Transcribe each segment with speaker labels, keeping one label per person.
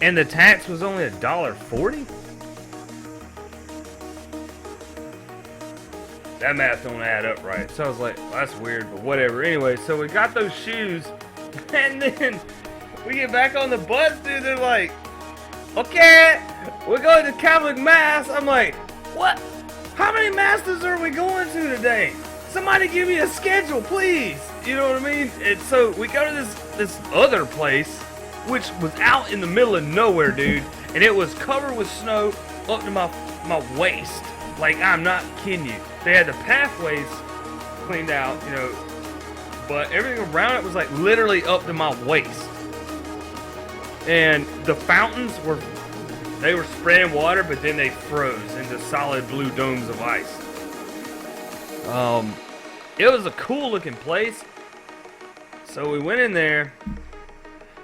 Speaker 1: And the tax was only $1.40? That math don't add up right. So I was like, well, that's weird, but whatever. Anyway, so we got those shoes, and then we get back on the bus, dude. They're like, okay, we're going to Catholic Mass. I'm like, what? How many masses are we going to today? Somebody give me a schedule, please. You know what I mean? And so we go to this other place, which was out in the middle of nowhere, dude. And it was covered with snow up to my waist. Like, I'm not kidding you. They had the pathways cleaned out, you know, but everything around it was like literally up to my waist. And the fountains they were spraying water, but then they froze into solid blue domes of ice. It was a cool looking place. So we went in there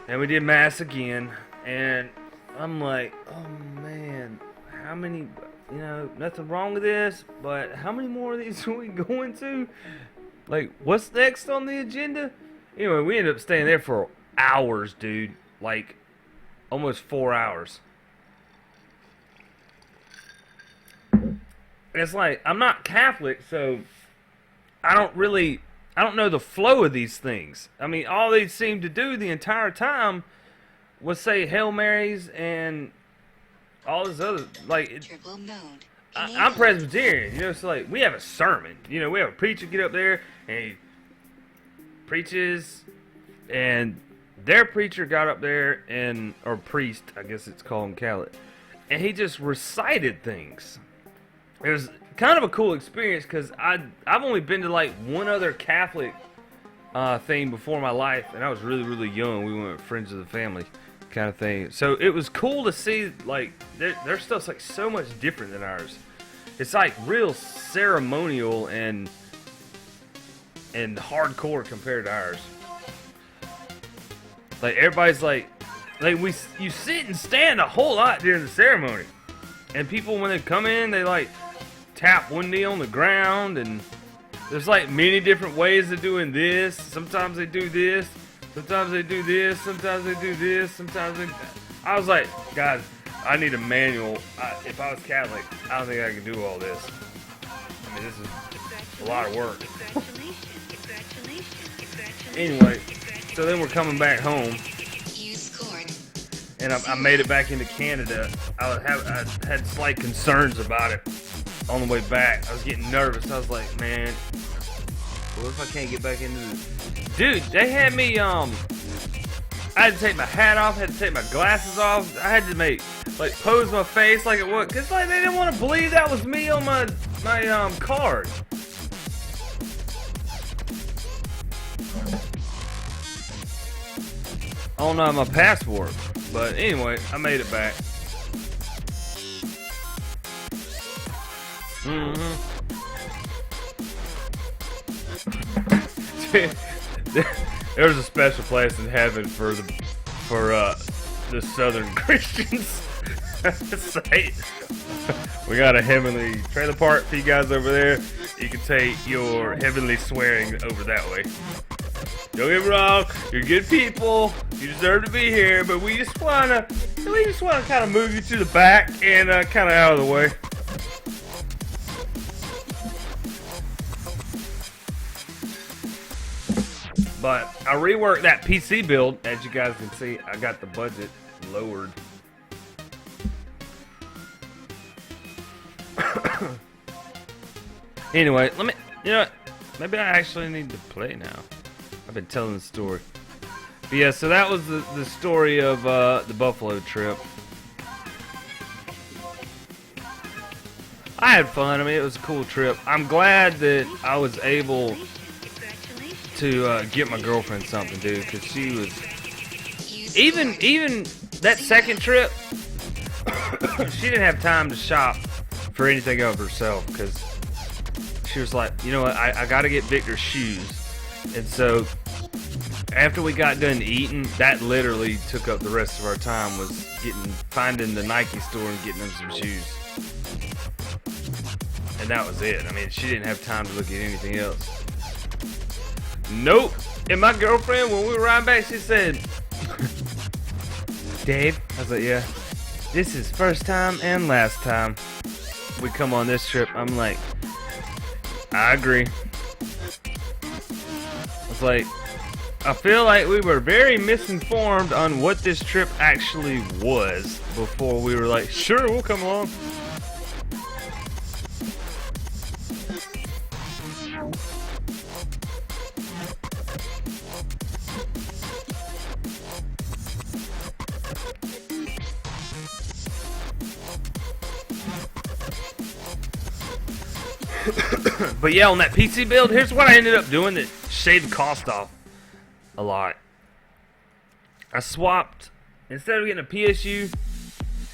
Speaker 1: and we did mass again, and I'm like, oh man, how many, you know, nothing wrong with this, but how many more of these are we going to? Like, what's next on the agenda? Anyway, we ended up staying there for hours, dude. Like, almost 4 hours. And it's like, I'm not Catholic, so I don't know the flow of these things. I mean, all they seemed to do the entire time was say Hail Marys and all this other, like, I'm Presbyterian, you know, so like, we have a sermon, you know, we have a preacher get up there and he preaches, and their preacher got up there and, or priest, I guess it's called in Catholic, and he just recited things. It was kind of a cool experience because I've only been to like one other Catholic thing before in my life, and I was really, really young. We went with friends of the family kind of thing. So it was cool to see, like, their stuff's like so much different than ours. It's like real ceremonial and hardcore compared to ours. Like, everybody's like you sit and stand a whole lot during the ceremony, and people, when they come in, they like tap one knee on the ground, and there's like many different ways of doing this. Sometimes they do this, sometimes they do this, sometimes they do this, sometimes they... I was like, guys, I need a manual. If I was Catholic, I don't think I could do all this. I mean, this is a lot of work. Anyway, so then we're coming back home, and I made it back into Canada. I had slight concerns about it on the way back. I was getting nervous. I was like, man, what if I can't get back into this? Dude, they had me, I had to take my hat off, had to take my glasses off. I had to pose my face like it was, because like, they didn't want to believe that was me on my card. On my passport. But anyway, I made it back. There was a special place in heaven for the Southern Christians. We got a heavenly trailer park for you guys over there. You can take your heavenly swearing over that way. Don't get me wrong, you're good people. You deserve to be here, but we just wanna kind of move you to the back and kind of out of the way. But I reworked that PC build. As you guys can see, I got the budget lowered. Anyway, you know what? Maybe I actually need to play now. I've been telling the story. But yeah, so that was the story of the Buffalo trip. I had fun. I mean, it was a cool trip. I'm glad that I was able to get my girlfriend something, dude, because she was even that second trip. She didn't have time to shop for anything of herself, because she was like, you know what, I gotta get Victor shoes. And so after we got done eating, that literally took up the rest of our time, was finding the Nike store and getting them some shoes. And that was it. I mean, she didn't have time to look at anything else. Nope. And my girlfriend, when we were riding back, she said, Dave, I was like, yeah, this is first time and last time we come on this trip. I'm like, I agree. It's like, I feel like we were very misinformed on what this trip actually was before we were like, sure, we'll come along. But yeah, on that PC build, here's what I ended up doing that shaved the cost off a lot. I swapped, instead of getting a PSU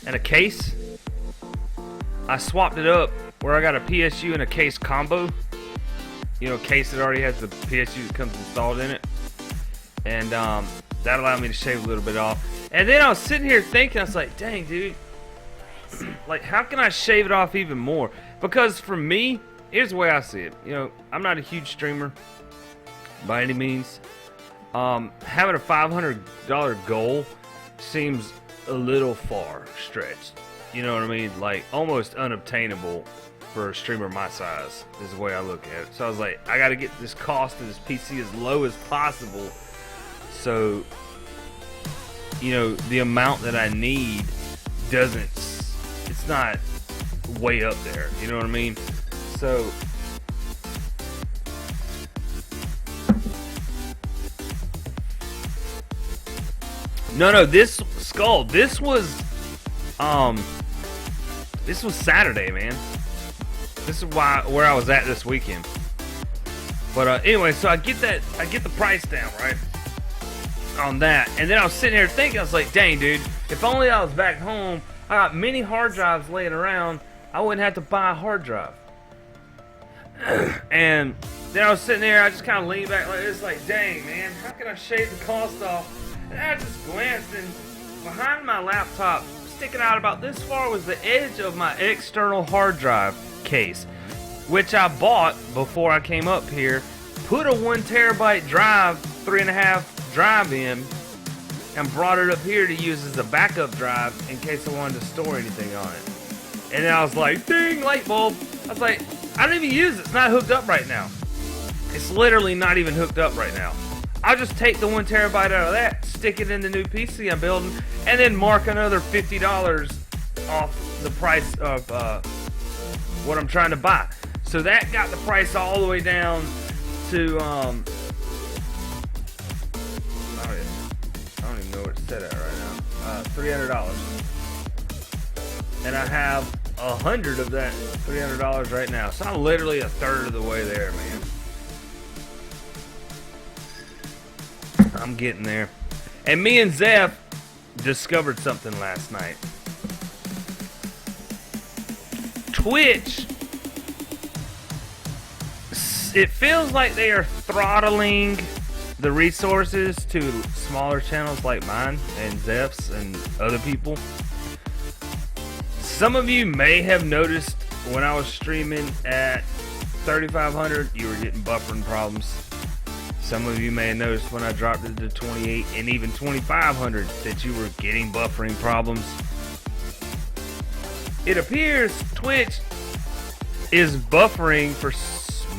Speaker 1: and a case, I swapped it up where I got a PSU and a case combo. You know, a case that already has the PSU that comes installed in it. And that allowed me to shave a little bit off. And then I was sitting here thinking, I was like, dang, dude, like, how can I shave it off even more? Because for me, here's the way I see it. You know, I'm not a huge streamer by any means. Having a $500 goal seems a little far stretched. You know what I mean? Like, almost unobtainable for a streamer my size is the way I look at it. So I was like, I got to get this cost of this PC as low as possible. So, you know, the amount that I need doesn't, it's not way up there. You know what I mean? So, no, this skull, this was Saturday, man. This is where I was at this weekend. But anyway, so I get the price down, right, on that, and then I was sitting here thinking, I was like, dang, dude, if only I was back home, I got many hard drives laying around, I wouldn't have to buy a hard drive. And then I was sitting there, I just kind of leaned back like this, like, dang, man, how can I shave the cost off? And I just glanced, and behind my laptop, sticking out about this far, was the edge of my external hard drive case, which I bought before I came up here, put a 1 terabyte drive, 3.5 drive in, and brought it up here to use as a backup drive in case I wanted to store anything on it. And then I was like, ding, light bulb. I was like, I don't even use it. It's not hooked up right now. It's literally not even hooked up right now. I'll just take the 1 terabyte out of that, stick it in the new PC I'm building, and then mark another $50 off the price of what I'm trying to buy. So that got the price all the way down to I don't even know what it's set at right now. $300. And I have 100 of that $300 right now. So I'm literally a third of the way there, man. I'm getting there. And me and Zeph discovered something last night. Twitch, it feels like they are throttling the resources to smaller channels like mine and Zeph's and other people. Some of you may have noticed when I was streaming at 3500, you were getting buffering problems. Some of you may have noticed when I dropped it to 28 and even 2500 that you were getting buffering problems. It appears Twitch is buffering for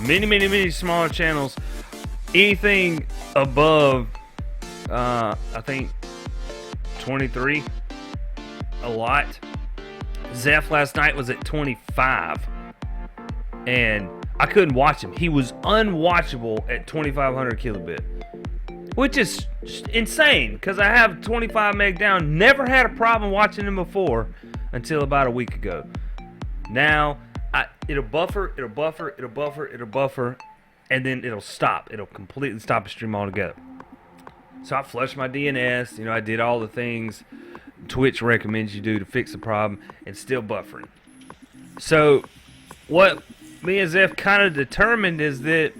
Speaker 1: many smaller channels. Anything above, I think 23, a lot. Zeph last night was at 25, and I couldn't watch him. He was unwatchable at 2500 kilobit, which is insane because I have 25 meg down. Never had a problem watching him before until about a week ago. Now it'll buffer, and then it'll stop. It'll completely stop the stream altogether. So I flushed my DNS. You know, I did all the things Twitch recommends you do to fix the problem, and still buffering. So what me and Zeph kind of determined is that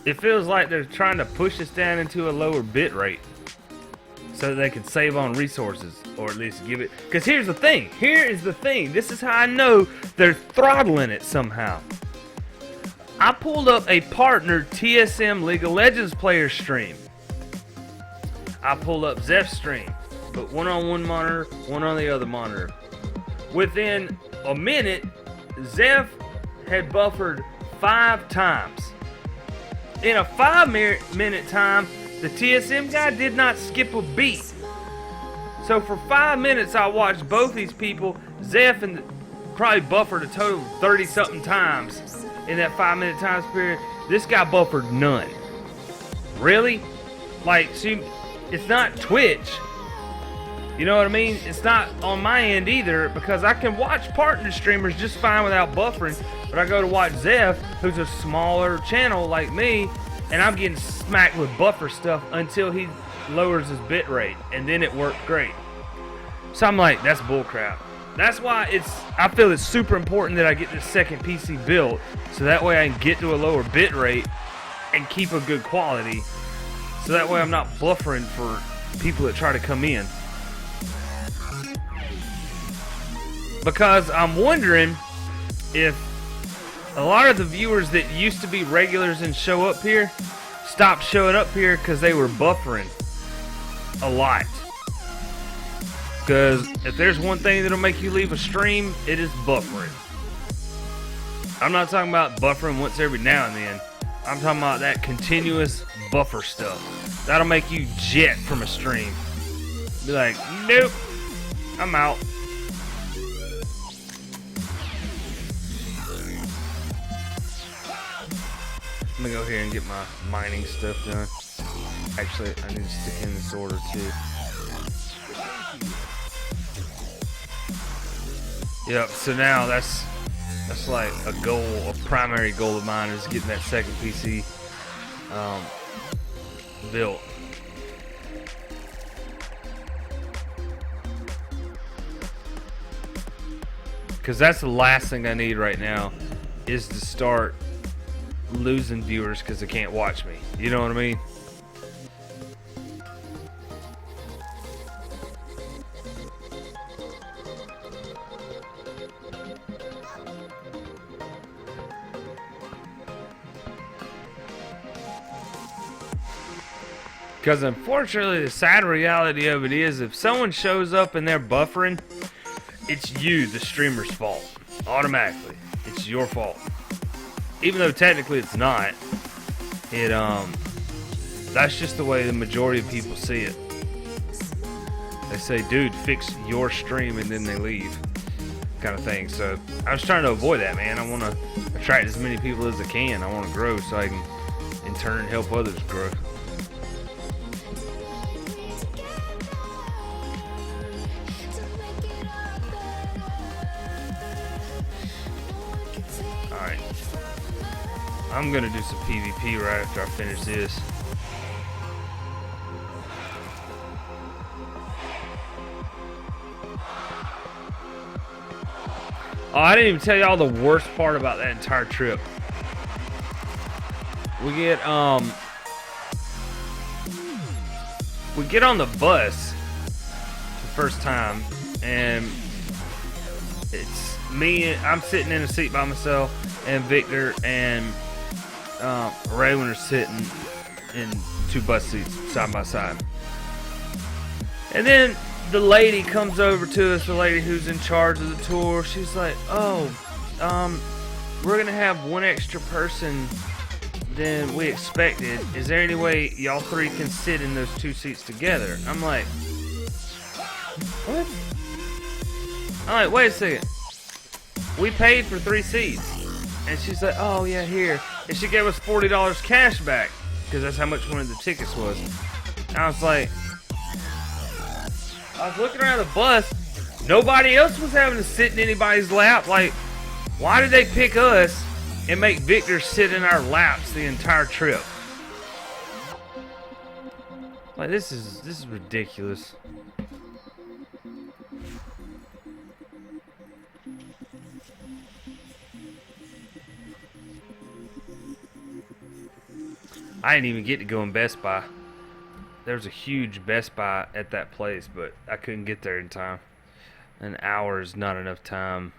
Speaker 1: it feels like they're trying to push us down into a lower bit rate so that they can save on resources, or at least give it. Because here's the thing. Here is the thing. This is how I know they're throttling it somehow. I pulled up a partner TSM League of Legends player stream. I pulled up Zeph's stream. but one on one monitor, one on the other monitor. Within a minute, Zeph had buffered 5 times. In a 5-minute time, the TSM guy did not skip a beat. So for 5 minutes, I watched both these people. Zeph and probably buffered a total of 30-something times in that 5-minute time period. This guy buffered none. Really? Like, see, it's not Twitch. You know what I mean? It's not on my end either, because I can watch partner streamers just fine without buffering, but I go to watch Zeph, who's a smaller channel like me, and I'm getting smacked with buffer stuff until he lowers his bit rate, and then it worked great. So I'm like, that's bullcrap. That's why I feel it's super important that I get this second PC built, so that way I can get to a lower bit rate and keep a good quality, so that way I'm not buffering for people that try to come in. Because I'm wondering if a lot of the viewers that used to be regulars and show up here stopped showing up here because they were buffering a lot. Because if there's one thing that'll make you leave a stream, it is buffering. I'm not talking about buffering once every now and then. I'm talking about that continuous buffer stuff. That'll make you jet from a stream. Be like, nope, I'm out. I'm gonna go here and get my mining stuff done. Actually, I need to stick in this order too. Yep, so now that's like a goal, a primary goal of mine is getting that second PC built. Because that's the last thing I need right now, is to start losing viewers because they can't watch me. You know what I mean? Because unfortunately, the sad reality of it is, if someone shows up and they're buffering, it's you, the streamer's fault. Automatically. It's your fault. Even though technically it's not. That's just the way the majority of people see it. They say, dude, fix your stream, and then they leave. Kind of thing. So I was trying to avoid that, man. I want to attract as many people as I can. I want to grow so I can, in turn, help others grow. Alright. I'm going to do some PvP right after I finish this. Oh, I didn't even tell y'all the worst part about that entire trip. We get on the bus the first time, and it's me. I'm sitting in a seat by myself, and Victor and Raywin are sitting in 2 bus seats side by side. And then the lady comes over to us, the lady who's in charge of the tour. She's like, oh, we're gonna have 1 extra person than we expected. Is there any way y'all 3 can sit in those 2 seats together? I'm like, what? I'm like, wait a second. We paid for 3 seats. And she's like, oh yeah, here. And she gave us $40 cash back, because that's how much one of the tickets was. And I was like, I was looking around the bus, nobody else was having to sit in anybody's lap. Like, why did they pick us and make Victor sit in our laps the entire trip? Like, this is ridiculous. I didn't even get to go in Best Buy. There was a huge Best Buy at that place, but I couldn't get there in time. An hour is not enough time